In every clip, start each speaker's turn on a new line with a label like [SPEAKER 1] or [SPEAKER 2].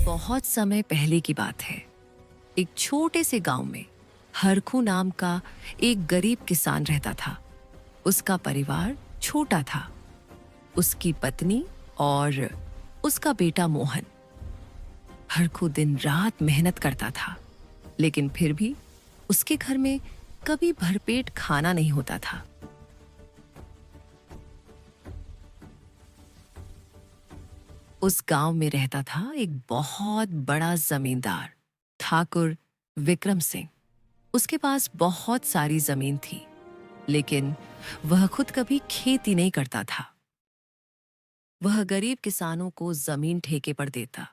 [SPEAKER 1] बहुत समय पहले की बात है। एक छोटे से गांव में हरखू नाम का एक गरीब किसान रहता था। उसका परिवार छोटा था। उसकी पत्नी और उसका बेटा मोहन। हरखू दिन रात मेहनत करता था, लेकिन फिर भी उसके घर में कभी भरपेट खाना नहीं होता था। उस गांव में रहता था एक बहुत बड़ा जमींदार, ठाकुर विक्रम सिंह। उसके पास बहुत सारी जमीन थी, लेकिन वह खुद कभी खेती नहीं करता था। वह गरीब किसानों को जमीन ठेके पर देता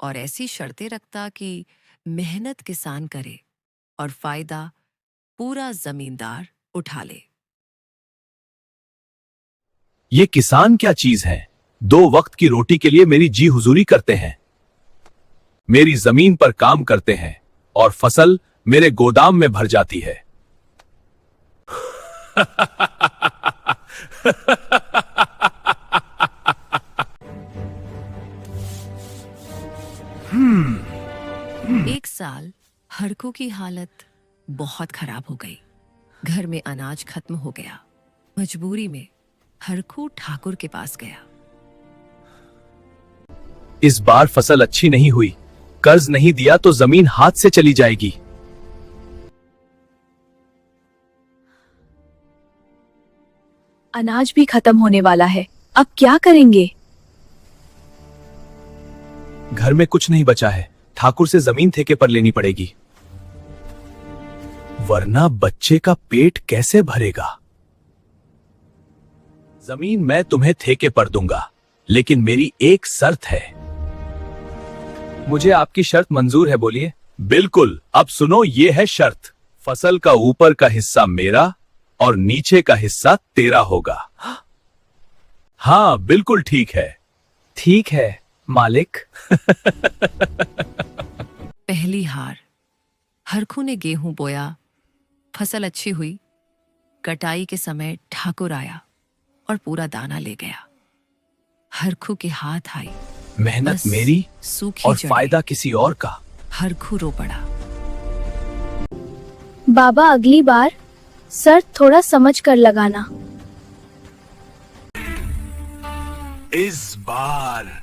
[SPEAKER 1] और ऐसी शर्तें रखता कि मेहनत किसान करे और फायदा पूरा जमींदार उठा ले।
[SPEAKER 2] ये किसान क्या चीज है? 2 वक्त की रोटी के लिए मेरी जी हुजूरी करते हैं, मेरी जमीन पर काम करते हैं और फसल मेरे गोदाम में भर जाती है।
[SPEAKER 1] एक साल हरखू की हालत बहुत खराब हो गई। घर में अनाज खत्म हो गया। मजबूरी में हरखू ठाकुर के पास गया।
[SPEAKER 2] इस बार फसल अच्छी नहीं हुई। कर्ज नहीं दिया तो जमीन हाथ से चली जाएगी।
[SPEAKER 3] अनाज भी खत्म होने वाला है, अब क्या करेंगे?
[SPEAKER 2] घर में कुछ नहीं बचा है। ठाकुर से जमीन ठेके पर लेनी पड़ेगी, वरना बच्चे का पेट कैसे भरेगा। जमीन मैं तुम्हें ठेके पर दूंगा, लेकिन मेरी एक शर्त है। मुझे आपकी शर्त मंजूर है, बोलिए। बिल्कुल, अब सुनो, ये है शर्त। फसल का ऊपर का हिस्सा मेरा और नीचे का हिस्सा तेरा होगा। हाँ, बिल्कुल ठीक है। ठीक है मालिक।
[SPEAKER 1] पहली हार। हरखू ने गेहूं बोया, फसल अच्छी हुई। कटाई के समय ठाकुर आया और पूरा दाना ले गया। हरखू के हाथ आई,
[SPEAKER 2] मेहनत
[SPEAKER 1] बस
[SPEAKER 2] मेरी
[SPEAKER 1] सूखी
[SPEAKER 2] और
[SPEAKER 1] जड़ें।
[SPEAKER 2] फायदा किसी और का।
[SPEAKER 1] हरखू रो पड़ा।
[SPEAKER 3] बाबा, अगली बार शर्त थोड़ा समझ कर लगाना।
[SPEAKER 2] इस बार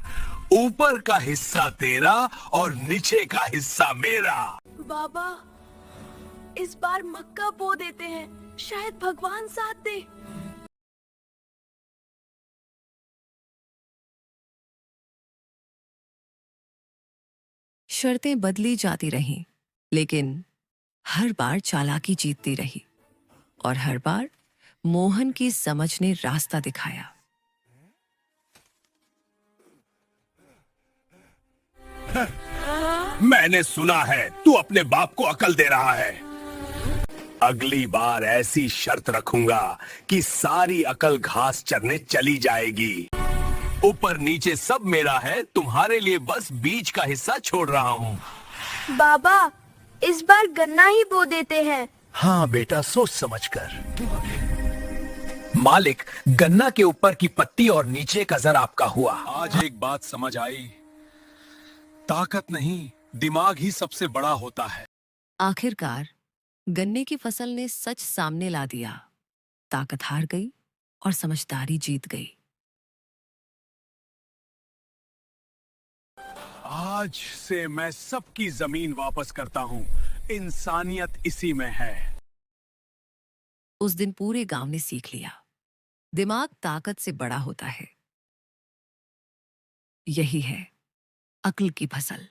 [SPEAKER 2] ऊपर का हिस्सा तेरा और नीचे का हिस्सा मेरा।
[SPEAKER 3] बाबा, इस बार मक्का बो देते हैं, शायद भगवान साथ दे।
[SPEAKER 1] शर्तें बदली जाती रहीं, लेकिन हर बार चालाकी जीतती रही और हर बार मोहन की समझ ने रास्ता दिखाया।
[SPEAKER 2] मैंने सुना है तू अपने बाप को अकल दे रहा है। अगली बार ऐसी शर्त रखूंगा कि सारी अकल घास चरने चली जाएगी। ऊपर नीचे सब मेरा है, तुम्हारे लिए बस बीच का हिस्सा छोड़ रहा हूँ।
[SPEAKER 3] बाबा, इस बार गन्ना ही बो देते हैं।
[SPEAKER 2] हाँ बेटा, सोच समझ कर। मालिक, गन्ना के ऊपर की पत्ती और नीचे का जर आपका हुआ। आज एक बात समझ आई, ताकत नहीं दिमाग ही सबसे बड़ा होता है।
[SPEAKER 1] आखिरकार गन्ने की फसल ने सच सामने ला दिया। ताकत हार गई और समझदारी जीत गई।
[SPEAKER 2] आज से मैं सबकी जमीन वापस करता हूँ। इंसानियत इसी में है।
[SPEAKER 1] उस दिन पूरे गांव ने सीख लिया, दिमाग ताकत से बड़ा होता है। यही है अक्ल की फसल।